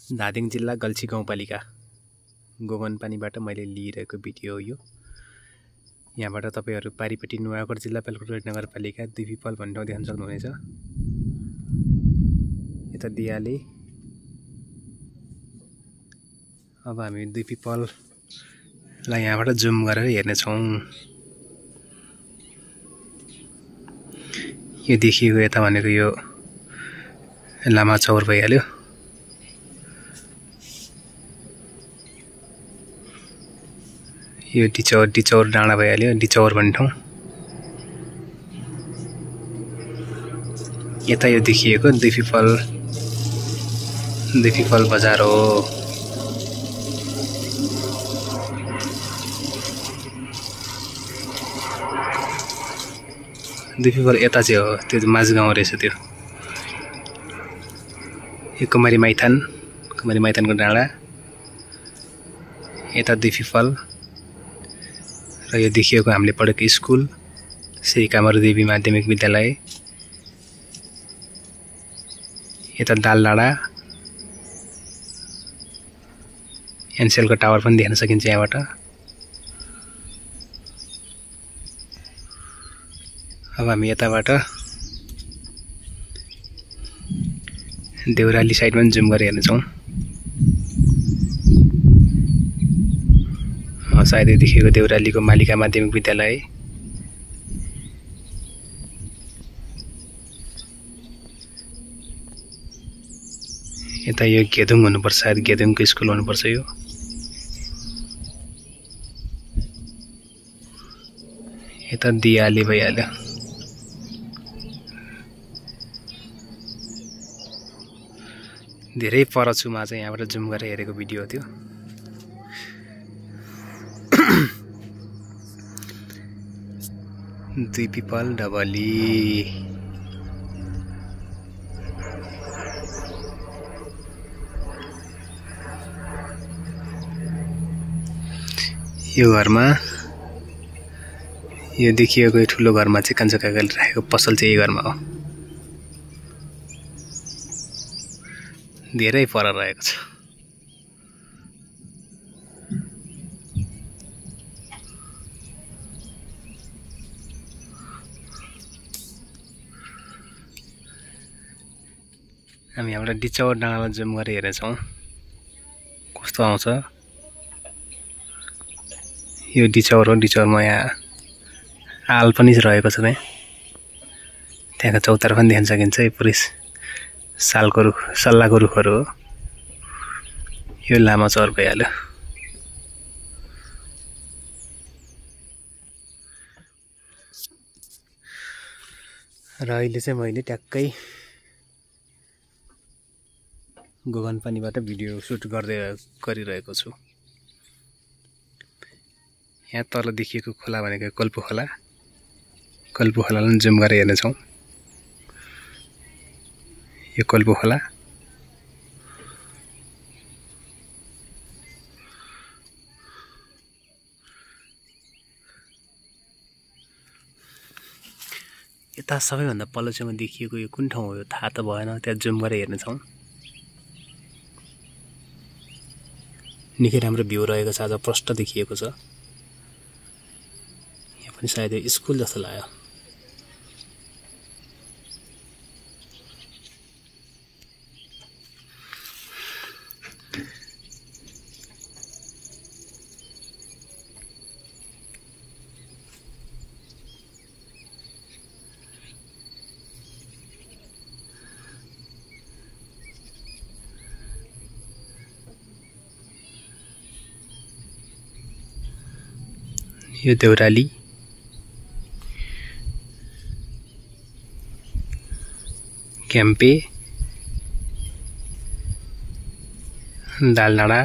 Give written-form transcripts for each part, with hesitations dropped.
धादिङ जिल्ला गल्छी गाउँपालिका गोगनपानीबाट मैले लिइरहेको भिडियो हो यो। यहाँबाट तपाईहरु पारीपट्टि नुवाकोट जिल्ला पेल्कुट नगरपालिका दुईपिपल भन्ने ठाउँ देख्न सक्नुहुनेछ। यता दियाले अब हामी दुईपिपललाई यहाँबाट जुम गरेर हेर्ने छौं। यो देखिएको यता भनेको यो लामा चौर भइहाल्यो। यो डिचौर डाँडा भइहाल्यो, डिचौर भन्ने ठाउँ। यता यो देखिएको दुईपिपल बजार हो। दुईपिपल यता चाहिँ हो, त्यो माझगाउँ रहेछ त्यो। यो कुमारी माइथानको डाँडा। यता दुईपिपल र यो देखिएको हामीले पढेको स्कुल श्री कामरदेवी माध्यमिक विद्यालय। यता दालडाँडा एनसेलको टावर पनि देख्न सकिन्छ यहाँबाट। अब हामी यताबाट देउराली साइडमा पनि जुम गरेर हेर्नेछौँ। सायदै देखिएको देउरालीको मालिका माध्यमिक विद्यालय। यता यो गेदुङ हुनुपर्छ, सायद गेदुङको स्कुल हुनुपर्छ यो। यता दियाले भइहाल्यो। धेरै पर छु म चाहिँ यहाँबाट जुम गरेर हेरेको भिडियो हो त्यो। दुईपिपल डबली। यो घरमा यो देखिएको ठुलो घरमा चाहिँ कान्छो काकाले राखेको पसल चाहिँ यही घरमा हो। धेरै पर रहेको छ। हामी यहाँबाट डिचौर डाँडामा जुम गरेर हेर्नेछौँ कस्तो आउँछ। यो डिचौर हो। डिचौरमा यहाँ आल पनि रहेको छ। त्यहाँको चौतारा पनि देख्न सकिन्छ। यो पुरै सल्लाको रुखहरू हो। यो लामा चौर भइहाल्यो। र अहिले चाहिँ मैले ट्याक्कै गोगनपानीबाट भिडियो सुट गरिरहेको छु। यहाँ तल देखिएको खोला भनेको कल्पु खोलालाई पनि जुम गरेर हेर्नेछौँ। यो कल्पु खोला। यता सबैभन्दा पल्लो छेउमा देखिएको यो कुन ठाउँ हो यो थाहा त भएन, त्यहाँ जुम गरेर हेर्नेछौँ। निकै राम्रो भ्यू रहेको छ। आज प्रष्ट देखिएको छ। यहाँ पनि सायद स्कुल जस्तो लाग्यो। यो देउराली। क्याम्पे दालडाँडा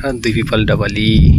र दुईपिपल डबली।